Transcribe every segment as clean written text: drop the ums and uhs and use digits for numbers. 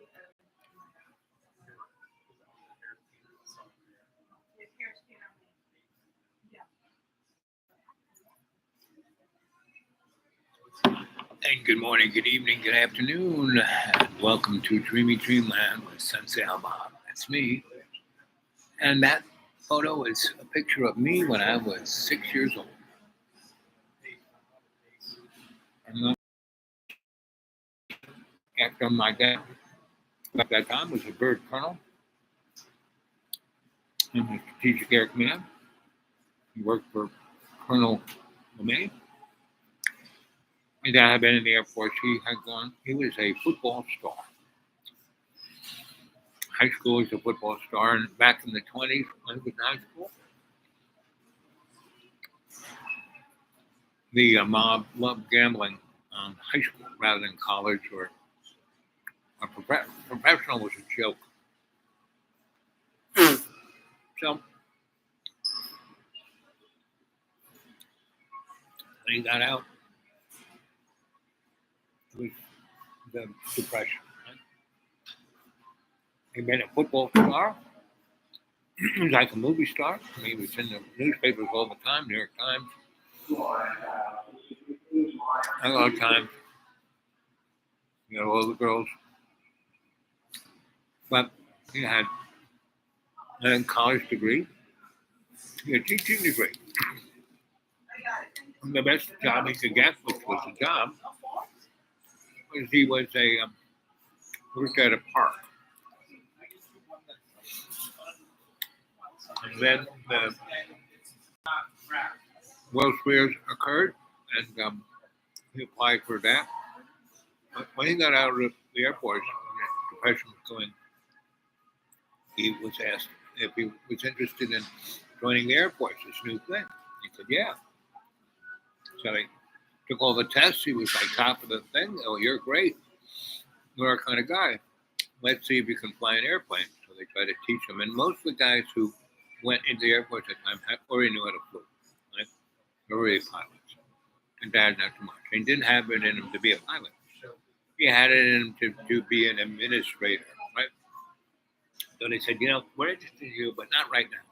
And good morning, good evening, good afternoon, and welcome to Dreamy Dreamland with Sensei Bob. That's me. And that photo is a picture of me when I was 6 years old. And after my dad, at that time, was a bird colonel in the Strategic Air Command. He worked for Colonel LeMay. My dad had been in the Air Force. He was a football star. High school, he was a football star. And back in the 20s, when he was in high school, the mob loved gambling high school rather than college or professional was a joke. So when he got out, it was the depression. Right? He made a football star. He was like a movie star. I mean, he was in the newspapers all the time, New York Times. A lot of times, all the girls. But he had a college degree, he had a teaching degree. And the best job he could get, which was a job, was he was worked at a park. And then the World Fairs occurred, and he applied for that. But when he got out of the Air Force, when the depression was going, he was asked if he was interested in joining the Air Force, this new thing. He said, yeah. So he took all the tests. He was like top of the thing. Oh, you're great. You're our kind of guy. Let's see if you can fly an airplane. So they tried to teach him. And most of the guys who went into the Air Force at the time already knew how to fly. Right? They were already pilots. And Dad, not too much. He didn't have it in him to be a pilot. He had it in him to be an administrator. Right? So they said, we're interested in you, but not right now.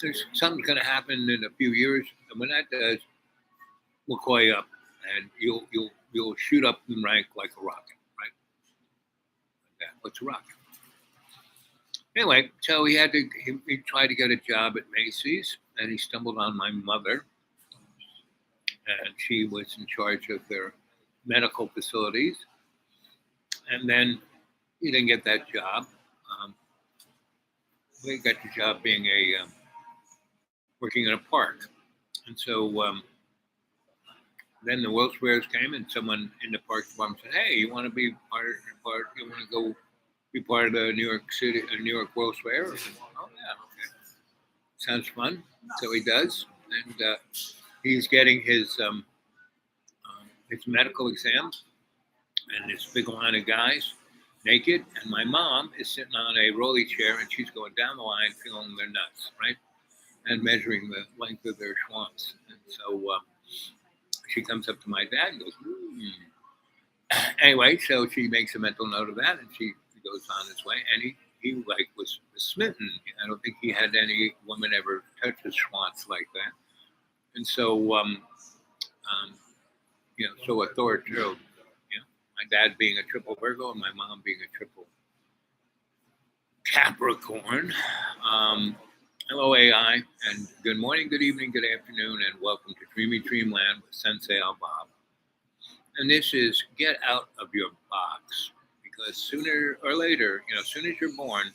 There's something's going to happen in a few years. And when that does, we'll call you up, and you'll shoot up in rank like a rocket, right? What's a rocket? Anyway, so he tried to get a job at Macy's, and he stumbled on my mother, and she was in charge of their medical facilities. And then he didn't get that job. He got the job being working in a park, and so. Then the World's Fairs came, and someone in the park department said, "Hey, you want to be part? You want to go be part of the New York World's Fair?" I said, "Oh yeah, okay, sounds fun." So he does, and he's getting his medical exams, and this big line of guys naked, and my mom is sitting on a rolly chair, and she's going down the line, feeling their nuts, right, and measuring the length of their schwants, and so. She comes up to my dad and goes, Anyway, so she makes a mental note of that, and she goes on his way. And he was smitten. I don't think he had any woman ever touch his schwantz like that. And so, so authoritative. My dad being a triple Virgo and my mom being a triple Capricorn. Hello, AI, and good morning, good evening, good afternoon, and welcome to Dreamy Dreamland with Sensei Bob. And this is get out of your box, because sooner or later, as soon as you're born,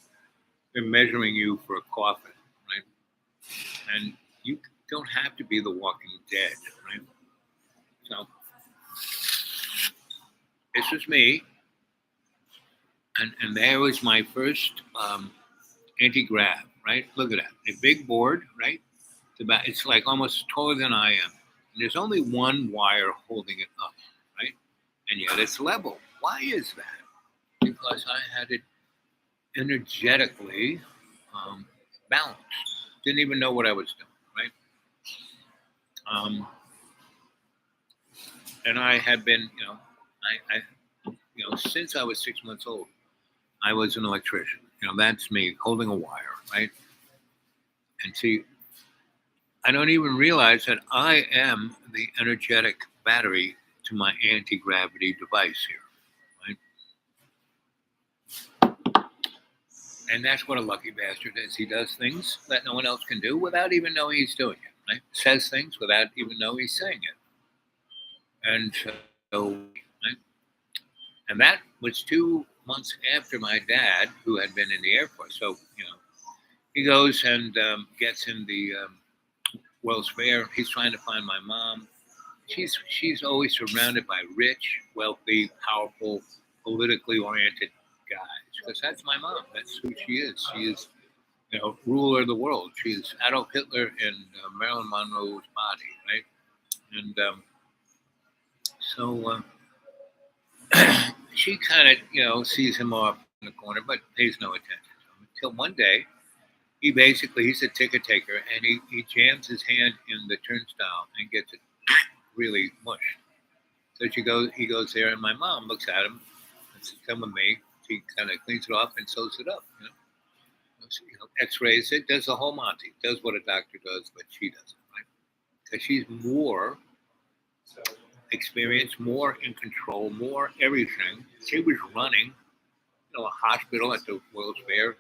they're measuring you for a coffin, right? And you don't have to be the Walking Dead, right? So this is me, and there was my first anti-grav. Right? Look at that. A big board, right? It's like almost taller than I am. And there's only one wire holding it up, right? And yet it's level. Why is that? Because I had it energetically balanced. Didn't even know what I was doing, right? And I had been, since I was 6 months old, I was an electrician. That's me holding a wire, right? And see, I don't even realize that I am the energetic battery to my anti-gravity device here, right? And that's what a lucky bastard is. He does things that no one else can do without even knowing he's doing it, right? Says things without even knowing he's saying it. And so, right? And that was 2 months after my dad, who had been in the Air Force. So, he goes and gets in the World's Fair. He's trying to find my mom. She's always surrounded by rich, wealthy, powerful, politically oriented guys. Because that's my mom. That's who she is. She is, ruler of the world. She is Adolf Hitler in Marilyn Monroe's body, right? And so she kind of, sees him off in the corner, but pays no attention to him until one day he's a ticket taker, and he jams his hand in the turnstile and gets it really mush. So he goes there, and my mom looks at him and says, "Come with me." She kind of cleans it off and sews it up. X-rays it, does the whole Monty, does what a doctor does, but she doesn't, right? Because she's more experienced, more in control, more everything. She was running, a hospital at the World's Fair.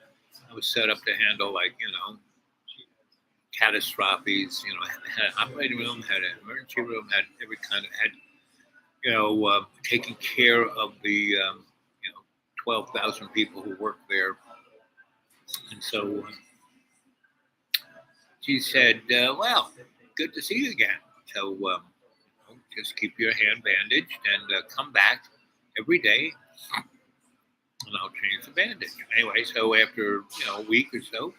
I was set up to handle catastrophes. Had an operating room, had an emergency room, had every kind of taking care of the 12,000 people who work there. And so she said, "Well, good to see you again. So just keep your hand bandaged and come back every day, and I'll change the bandage." Anyway, so after a week or so,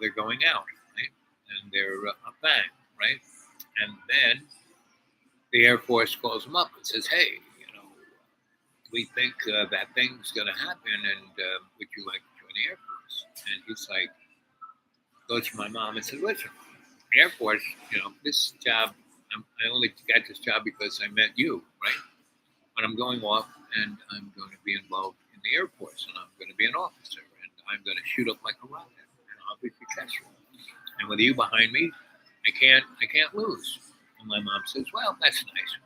they're going out, right? And they're a bang, right? And then the Air Force calls them up and says, "Hey, we think that thing's going to happen, and would you like to join the Air Force?" And he's like, goes to my mom and says, "Listen, Air Force, this job, I only got this job because I met you, right? But I'm going off, and I'm going to be involved in the Air Force, and I'm going to be an officer, and I'm going to shoot up like a rocket, and I'll be successful. And with you behind me, I can't lose." And my mom says, "Well, that's nice,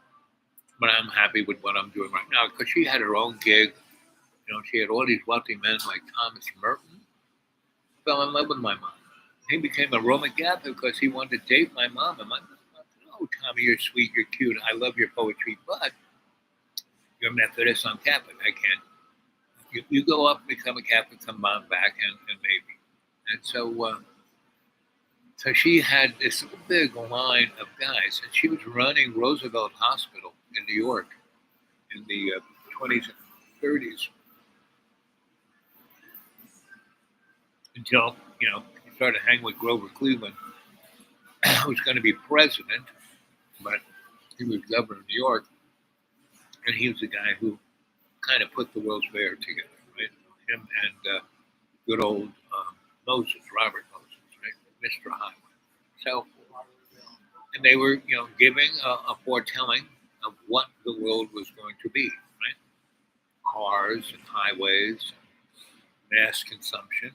but I'm happy with what I'm doing right now," because she had her own gig. She had all these wealthy men like Thomas Merton fell in love with my mom. He became a Roman Catholic because he wanted to date my mom. And my mom said, "Oh, Tommy, you're sweet, you're cute. I love your poetry, but you're Methodist, I'm Catholic. I can't. You go up, become a Catholic, come on back, and maybe." And so she had this big line of guys, and she was running Roosevelt Hospital in New York in the 20s and 30s until, she started hanging with Grover Cleveland, who was going to be president, but he was governor of New York, and he was the guy who kind of put the World's Fair together, right? Him and good old Moses, Robert Moses, right? Mr. Highway. So, and they were, giving a foretelling of what the world was going to be, right? Cars and highways, mass consumption.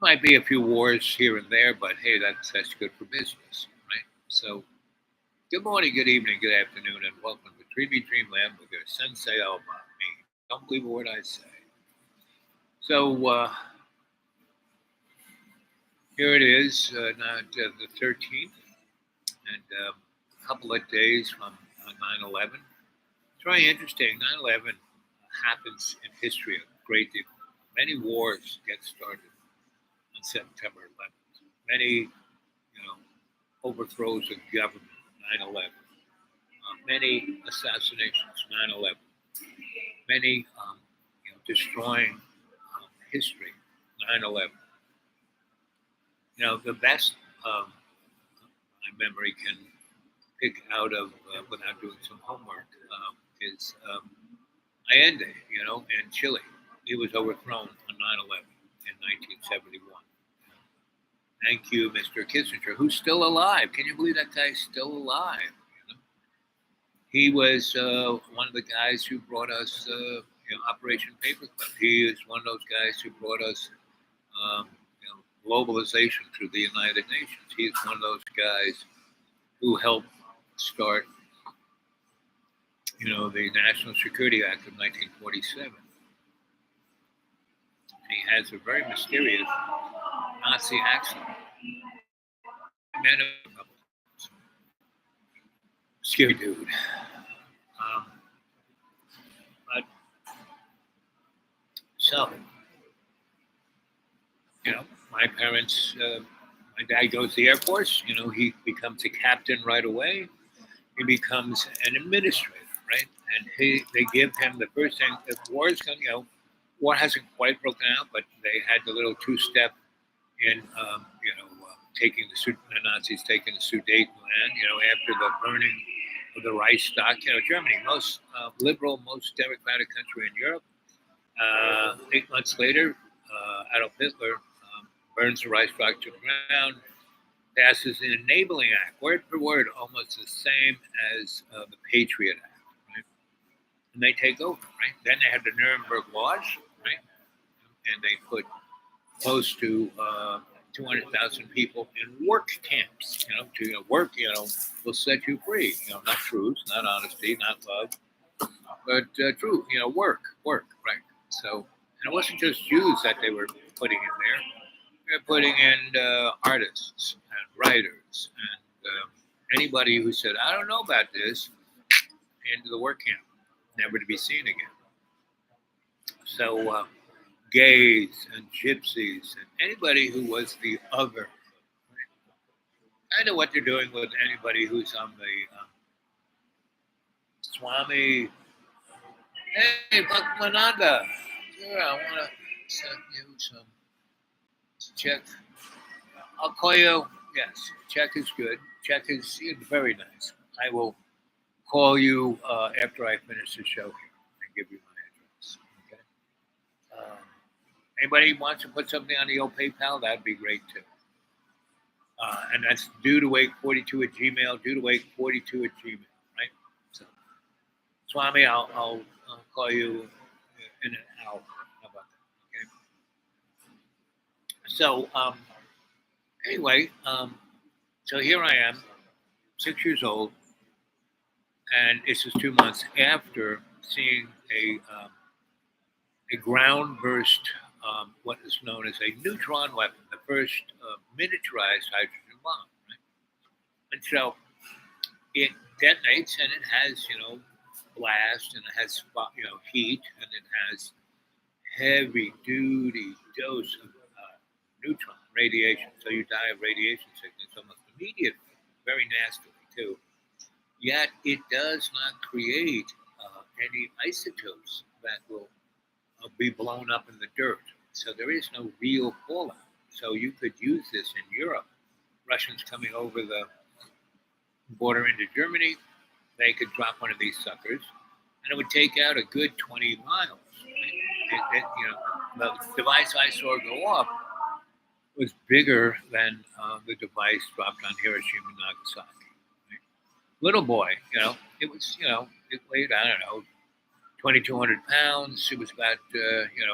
Might be a few wars here and there, but hey, that's good for business, right? So, good morning, good evening, good afternoon, and welcome to Dreamy Dreamland with your Sensei Alba, me. Don't believe a word I say. So, here it is, now the 13th, and a couple of days from 9/11. It's very interesting. 9/11 happens in history a great deal. Many wars get started on September 11th. Many, overthrows of government, 9/11. Many assassinations, 9/11. Many, destroying history, 9/11. The best my memory can pick out of without doing some homework is Allende, in Chile. He was overthrown on 9/11 in 1971. Thank you, Mr. Kissinger, who's still alive. Can you believe that guy's still alive? He was one of the guys who brought us, Operation Paperclip. He is one of those guys who brought us globalization through the United Nations. He's one of those guys who helped start, the National Security Act of 1947. He has a very mysterious Nazi accent. Scary dude. But so, my parents, my dad goes to the Air Force. He becomes a captain right away. He becomes an administrator, right? And they give him the first thing. The war is going, war hasn't quite broken out, but they had the little two-step in, taking the Nazis taking the Sudetenland, after the burning of the Reichstag. Germany, most liberal, most democratic country in Europe. 8 months later, Adolf Hitler burns the Reichstag to the ground, passes the Enabling Act, word for word, almost the same as the Patriot Act, right? And they take over, right? Then they had the Nuremberg Laws, right? And they put close to 200,000 people in work camps, to work, will set you free, not truth, not honesty, not love, but truth, work, right? So, and it wasn't just Jews that they were putting in there. They were putting in artists and writers and anybody who said, I don't know about this, into the work camp, never to be seen again. So, gays and gypsies and anybody who was the other. I know what they're doing with anybody who's on the Swami. Hey, Bhakmananda. Sure, I want to send you some check. I'll call you. Yes, check is good. Check is very nice. I will call you after I finish the show here and give you my address. Okay. Anybody wants to put something on the old PayPal, that'd be great too. And that's dudewake42 at Gmail, dudewake42 at Gmail, right? So, Swami, I'll call you in an hour. How about that? Okay. So, anyway, so here I am, 6 years old, and this is 2 months after seeing a ground burst. What is known as a neutron weapon, the first miniaturized hydrogen bomb. Right? And so it detonates, and it has, blast, and it has, heat, and it has heavy-duty dose of neutron radiation. So you die of radiation sickness almost immediately, very nastily too. Yet it does not create any isotopes that will be blown up in the dirt. So there is no real fallout. So you could use this in Europe. Russians coming over the border into Germany, they could drop one of these suckers, and it would take out a good 20 miles. The device I saw go off was bigger than the device dropped on Hiroshima and Nagasaki. Right? Little boy, it was, it weighed, I don't know, 2,200 pounds. It was about,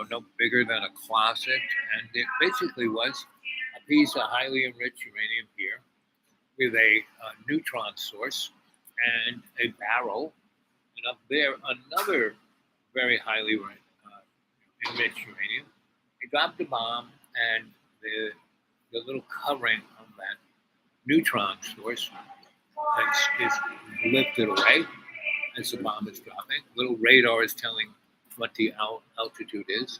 no bigger than a closet. And it basically was a piece of highly enriched uranium here with a neutron source and a barrel. And up there, another very highly enriched uranium. They dropped the bomb, and the little covering of that neutron source is lifted away as the bomb is dropping. Little radar is telling what the altitude is.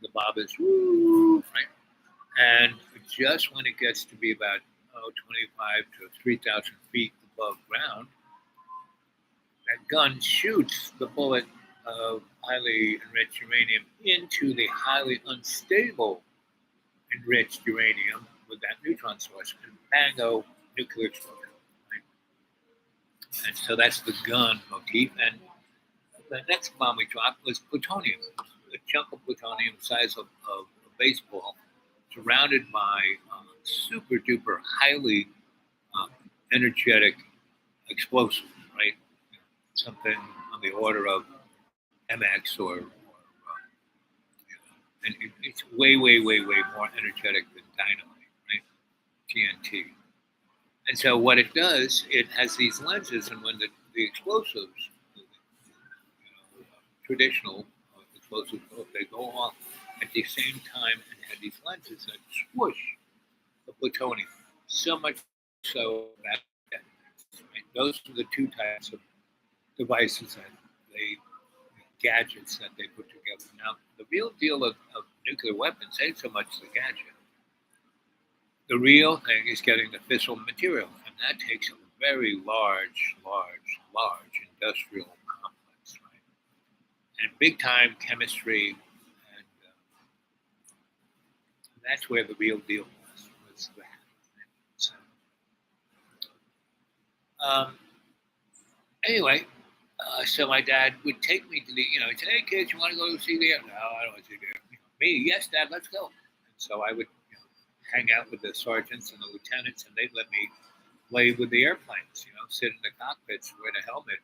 The bomb is right? And just when it gets to be about 25 to 3,000 feet above ground, that gun shoots the bullet of highly enriched uranium into the highly unstable enriched uranium with that neutron source, and bango, nuclear explosion. And so that's the gun motif. And the next bomb we dropped was plutonium, a chunk of plutonium the size of a baseball, surrounded by super duper highly energetic explosive, right? Something on the order of MX or and it's way, way, way, way more energetic than dynamite, right? TNT. And so what it does, it has these lenses, and when the explosives, traditional explosives, they go off at the same time and have these lenses that swoosh the plutonium so much so that right? Those are the two types of devices that they gadgets that they put together. Now, the real deal of nuclear weapons ain't so much the gadget. The real thing is getting the fissile material, and that takes a very large, large, large industrial complex, right? And big time chemistry, and that's where the real deal was that. So, anyway, so my dad would take me to the, he'd say, "Hey kids, you want to go see the air?" "No, I don't want to see the air." Me, "Yes, Dad, let's go." And so I would hang out with the sergeants and the lieutenants, and they'd let me play with the airplanes. Sit in the cockpits, wear a helmet.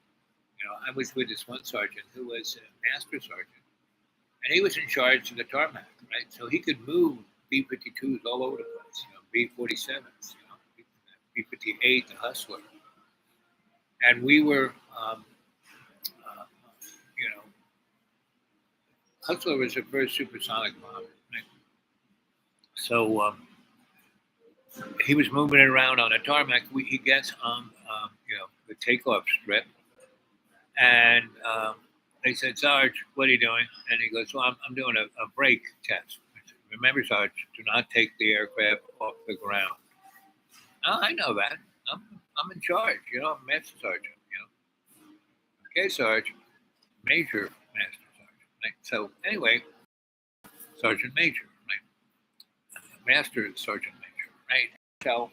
I was with this one sergeant who was a master sergeant, and he was in charge of the tarmac, right? So he could move B-52s all over the place, B-47s, B-58, the Hustler, and we were, Hustler was a very supersonic bomber, right? So he was moving it around on a tarmac. He gets on, the takeoff strip, and they said, "Sarge, what are you doing?" And he goes, "Well, I'm doing a brake test." I said, "Remember, Sarge, do not take the aircraft off the ground." "Oh, I know that. I'm in charge. I'm master sergeant. Okay, Sarge, major master sergeant. Right? So anyway, sergeant major, right? Master sergeant major, right? So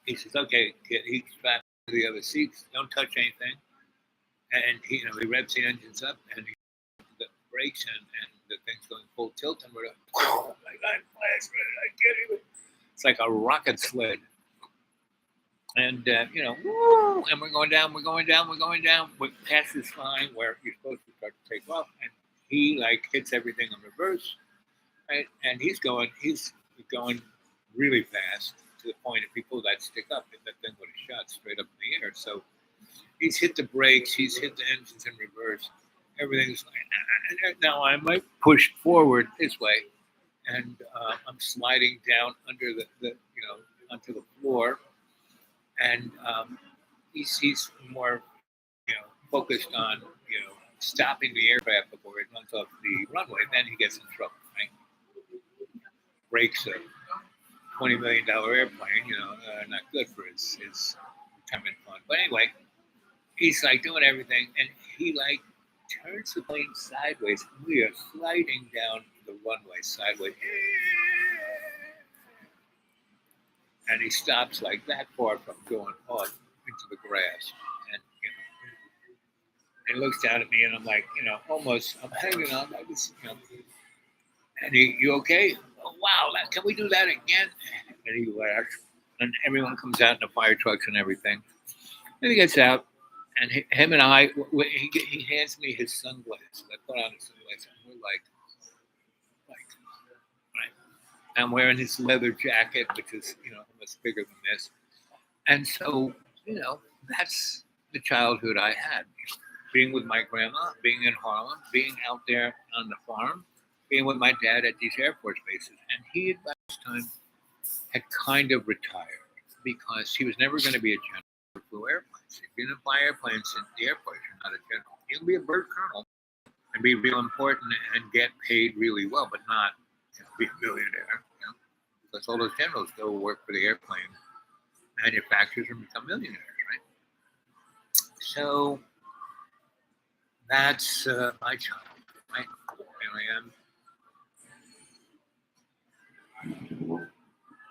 he says, "Okay, kid," he strapped to the other seats. "Don't touch anything." And he revs the engines up, and the brakes, and the thing's going full tilt, and we're like, "Oh my God, blast it! I can't even." It's like a rocket sled, and woo, and we're going down, we're going down, we're going down. We're past this line where you're supposed to start to take off, and he like hits everything in reverse, right? And he's going really fast to the point of people that stick up, and that thing would have shot straight up in the air. So he's hit the brakes, he's hit the engines in reverse, everything's fine. Now I'm like pushed forward this way, and I'm sliding down under the onto the floor, and he's more focused on stopping the aircraft before it runs off the runway. Then he gets in trouble, right? Breaks a $20 million airplane, not good for his retirement fund. But anyway, he's like doing everything, and he like turns the plane sideways. We are sliding down the runway sideways, and he stops like that far from going off into the grass, and and he looks down at me, and I'm like, almost, I'm hanging on like this, and you okay? "Oh, wow, can we do that again?" And he laughs, and everyone comes out in the fire trucks and everything. And he gets out, and him and I, he hands me his sunglasses. I put on his sunglasses, and we're like, right. I'm wearing his leather jacket, which is, almost bigger than this. And so, that's the childhood I had. Being with my grandma, being in Harlem, being out there on the farm, being with my dad at these Air Force bases. And he, by this time, had kind of retired because he was never going to be a general who flew airplanes. If you didn't fly airplanes in the Air Force, you're not a general. You can be a bird colonel and be real important and get paid really well, but not be a millionaire. Because all those generals go work for the airplane manufacturers and become millionaires, right? So that's my childhood, right? Here I am.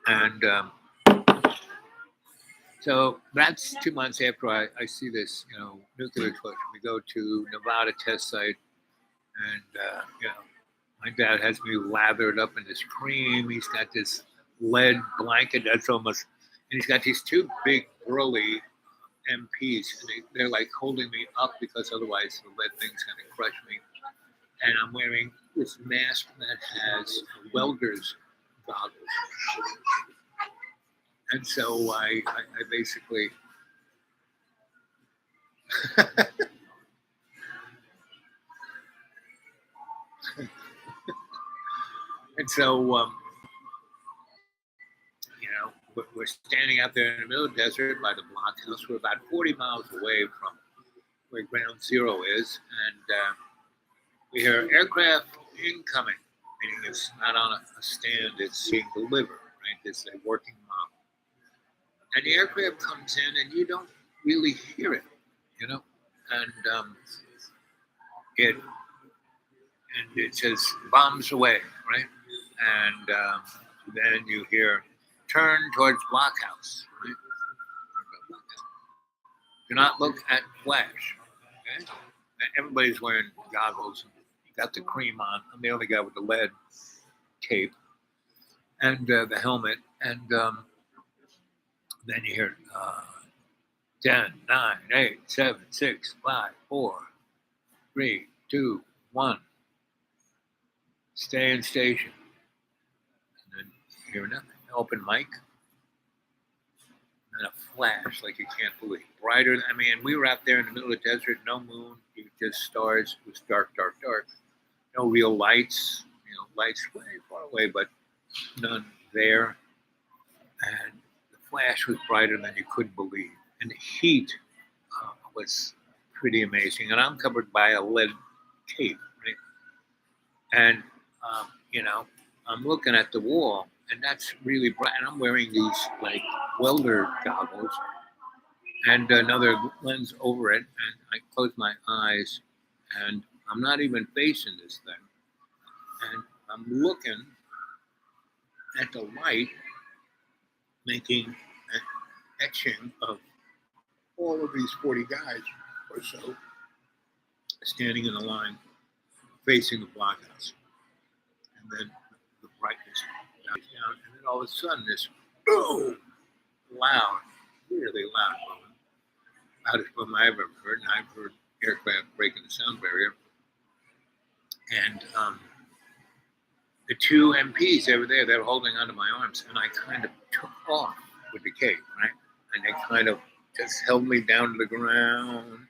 And so that's 2 months after I see this, nuclear explosion. We go to Nevada test site, and my dad has me lathered up in this cream. He's got this lead blanket that's almost, and he's got these two big burly MPs, and they're like holding me up because otherwise the lead thing's going to crush me. and I'm wearing this mask that has welder's goggles. And so I basically, and so, we're standing out there in the middle of the desert by the blockhouse. We're about 40 miles away from where ground zero is. And we hear aircraft incoming, meaning it's not on a stand, it's being delivered, right? It's a working model. And the aircraft comes in and you don't really hear it, and it says bombs away, right? And then you hear turn towards blockhouse, right? Do not look at flash, okay? Everybody's wearing goggles. You got the cream on. I'm the only guy with the lead cape and the helmet. And then you hear 10, 9, 8, 7, 6, 5, 4, 3, 2, 1. Stay in station. And then you hear nothing. Open mic. And a flash like you can't believe. Brighter. We were out there in the middle of the desert, no moon, just stars. It was dark, dark, dark. No real lights. Lights way far away, but none there. And the flash was brighter than you could believe. And the heat was pretty amazing. And I'm covered by a lead cape, right? And, I'm looking at the wall, and that's really bright. And I'm wearing these like welder goggles and another lens over it. And I close my eyes, and I'm not even facing this thing. And I'm looking at the light making an etching of all of these 40 guys or so standing in a line facing the blockhouse. And then the brightness dies down, and then all of a sudden this boom, loud, really loud boom, loudest boom I ever heard, and I've heard aircraft breaking the sound barrier. And the two MPs, they were there, they were holding onto my arms, and I kind of took off with the cape, right? And they kind of just held me down to the ground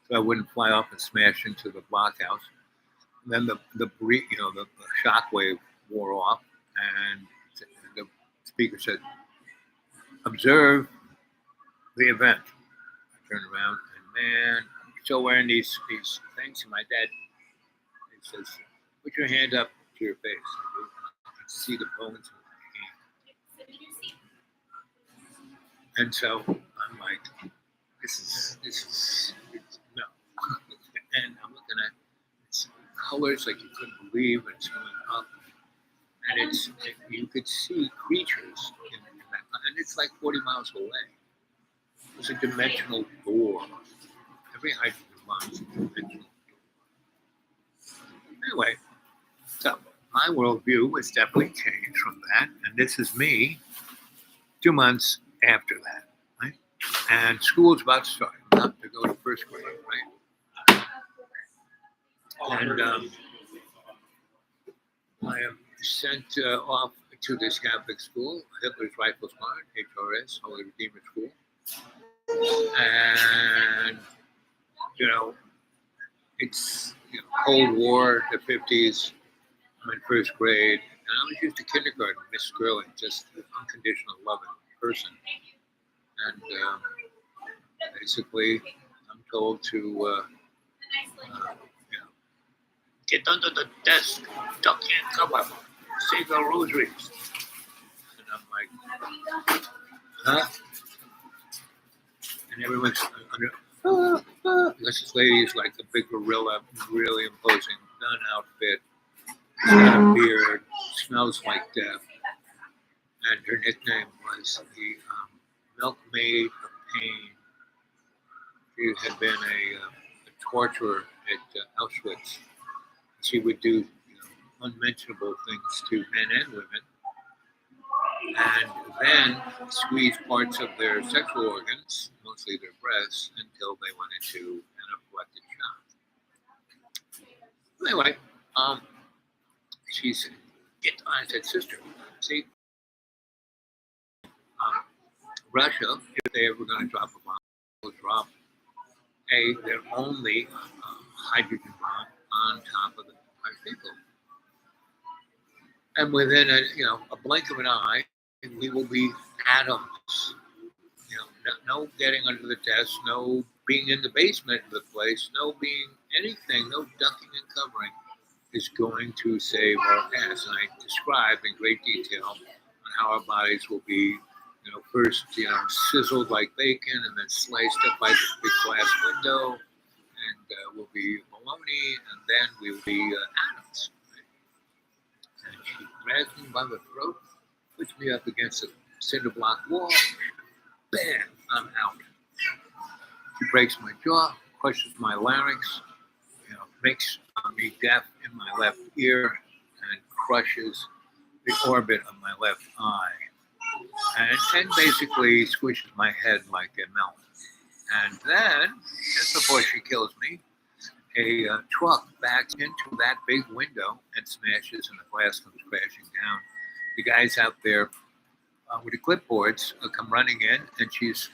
so I wouldn't fly off and smash into the blockhouse. And then the shock wave wore off, and the speaker said, "Observe the event." I turned around, and man, I'm still wearing these things. And my dad, he says, "Put your hand up to your face." I can see the bones in my hand. And so I'm like, this is no. And I'm looking at colors like you couldn't believe, and it's going up. And you could see creatures in that, and it's like 40 miles away. It was a dimensional door. Every hydrogen bomb is a dimensional door. Anyway, so my worldview was definitely changed from that, and this is me 2 months after that, right? And school's about to start. I'm about to go to first grade, right? And I am sent off to this Catholic school, Hitler's Rifle Squad, HRS, Holy Redeemer School. And, it's Cold War, the 50s. I'm in first grade, and I was used to kindergarten, Miss Grilling, just an unconditional loving person. And basically, I'm told to get under the desk, duck in cover, say the rosaries. And I'm like, huh? And everyone's under, this lady is like a big gorilla, really imposing, nun outfit, she's got a beard, smells like death. And her nickname was the Milkmaid of Pain. She had been a torturer at Auschwitz. She would do unmentionable things to men and women, and then squeeze parts of their sexual organs, mostly their breasts, until they went into anaphylactic shock. Anyway, she's I said, sister, see, um, Russia, if they ever going to drop a bomb, will drop their only hydrogen bomb on top of the people. And within a blink of an eye, we will be atoms. No getting under the desk, no being in the basement of the place, no being anything, no ducking and covering is going to save our ass. And I described in great detail on how our bodies will be, first, sizzled like bacon and then sliced up by this big glass window, and we'll be bologna, and then we will be atoms. And she grabs me by the throat, puts me up against a cinder block wall. Bam! I'm out. She breaks my jaw, crushes my larynx, makes me deaf in my left ear, and crushes the orbit of my left eye, and basically squishes my head like a melon. And then, just before she kills me, a truck backs into that big window and smashes, and the glass comes crashing down. The guys out there with the clipboards come running in, and she's,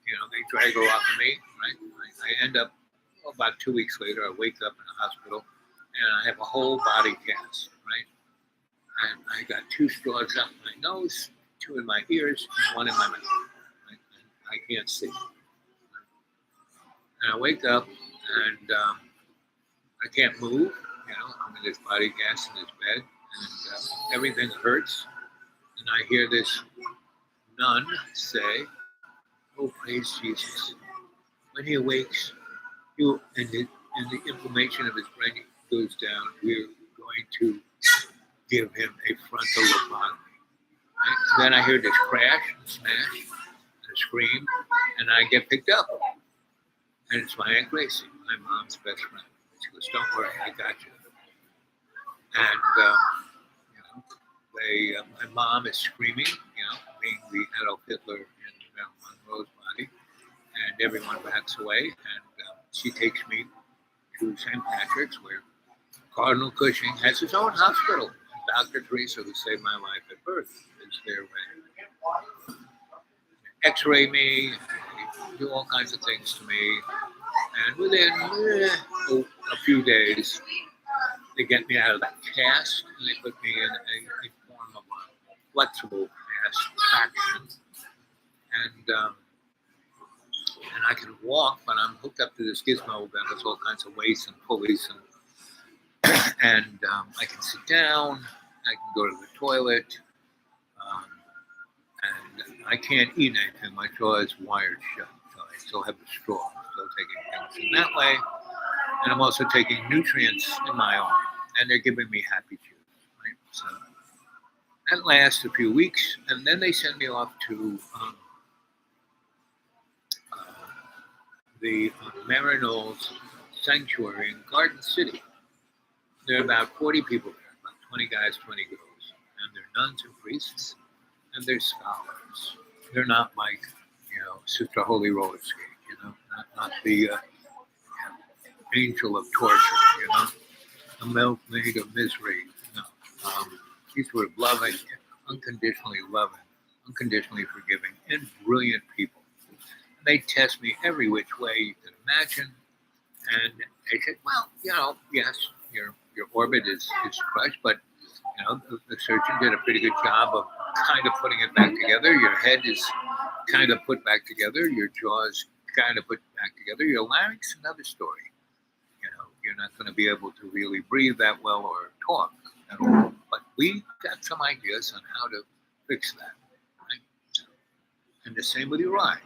they drag her off of me. Right? I end up about 2 weeks later. I wake up in a hospital, and I have a whole body cast. Right, and I got 2 straws up my nose, 2 in my ears, and 1 in my mouth. Right? And I can't see. And I wake up, and I can't move. I'm in this body cast in this bed, and everything hurts. And I hear this nun say, "Oh, praise Jesus! When he awakes, and the inflammation of his brain goes down, we're going to give him a frontal lobotomy." Right? Then I hear this crash, and smash, and a scream, and I get picked up. And it's my Aunt Gracie, my mom's best friend. She goes, "Don't worry, I got you." And my mom is screaming, being the Adolf Hitler in Marilyn Monroe's body, and everyone backs away. And she takes me to St. Patrick's, where Cardinal Cushing has his own hospital. Dr. Teresa, who saved my life at birth, is there with X-ray me, do all kinds of things to me, and within a few days, they get me out of that cast, and they put me in a form of a flexible cast traction, and I can walk, but I'm hooked up to this gizmo that has all kinds of weights and pulleys, and I can sit down, I can go to the toilet, and I can't eat anything. My jaw is wired shut, so I still have the straw. I'm still taking things in that way, and I'm also taking nutrients in my arm, and they're giving me happy juice. Right? So that lasts a few weeks, and then they send me off to the Maryknoll Sanctuary in Garden City. There are about 40 people there, about 20 guys, 20 girls, and they're nuns and priests, and they're scholars. They're not like, Sister Holy Roller Skate, not the angel of torture, the milkmaid of misery. No, these were loving, unconditionally forgiving, and brilliant people. They test me every which way you can imagine, and they said, "Well, yes, your orbit is crushed, but the surgeon did a pretty good job of kind of putting it back together. Your head is kind of put back together. Your jaw is kind of put back together. Your larynx, another story. You're not going to be able to really breathe that well or talk at all. But we got some ideas on how to fix that. Right? And the same with your eye.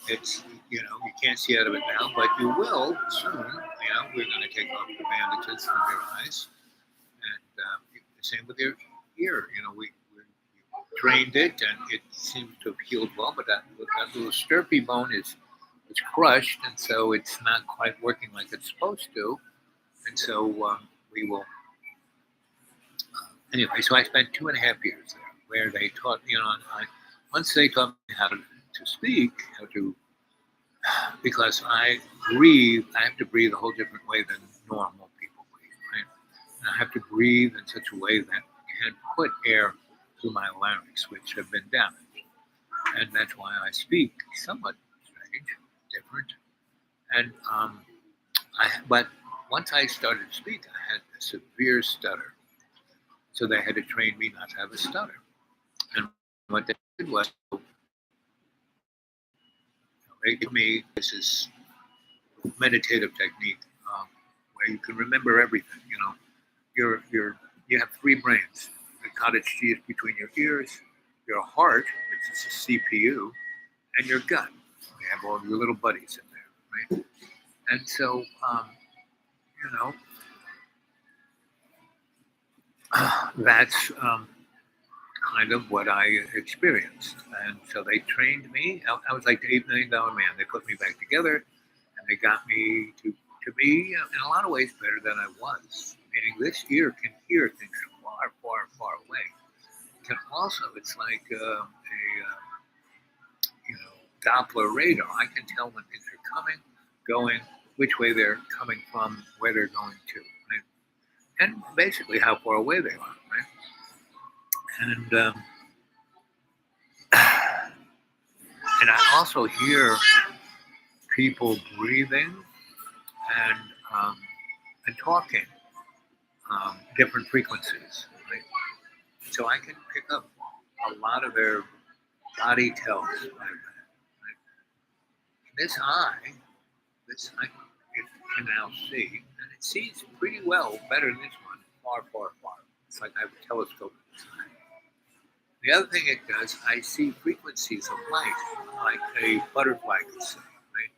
It's you can't see out of it now, but you will soon. We're going to take off the bandages from your eyes, and the same with your ear. We drained it, and it seems to have healed well, but that little stirpy bone is crushed, and so it's not quite working like it's supposed to. And so we will. Anyway, so I spent 2.5 years there, where they taught me. Once they taught me how to speak, because I breathe, I have to breathe a whole different way than normal people breathe. Right? I have to breathe in such a way that can put air through my larynx, which have been damaged. And that's why I speak somewhat strange, different. And but once I started to speak, I had a severe stutter. So they had to train me not to have a stutter. And what they did was they gave me this is meditative technique where you can remember everything. You know, you have three brains: the cottage cheese between your ears, your heart, which is a CPU, and your gut. You have all your little buddies in there, right? And so, you know, that's kind of what I experienced. And so they trained me. I was like the $8 million man. They put me back together, and they got me to be, in a lot of ways, better than I was. Meaning, this ear can hear things from far, far, far away. It can also, it's like Doppler radar. I can tell when things are coming, going, which way they're coming from, where they're going to, right? And basically how far away they are, right? And and I also hear people breathing and talking different frequencies, right? So I can pick up a lot of their body tells. Right? This eye, it can now see, and it sees pretty well, better than this one, far, far, far. It's like I have a telescope in this eye. The other thing it does, I see frequencies of light, like a butterfly can see, right?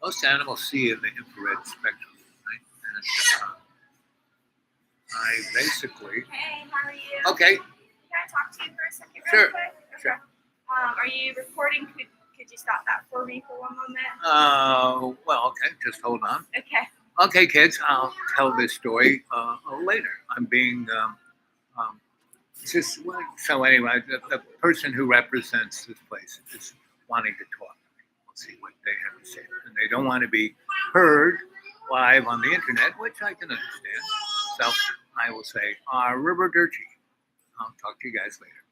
Most animals see in the infrared spectrum, right? And I basically. Hey, how are you? Okay. Can I talk to you for a second Sure. real quick? Okay. Sure. Are you recording? Could you stop that for me for one moment? Well, okay, just hold on. Okay. Okay, kids, I'll tell this story later. I'm being so anyway. The person who represents this place is wanting to talk. We'll see what they have to say, and they don't want to be heard live on the internet, which I can understand. So I will say, Arrivederci. I'll talk to you guys later.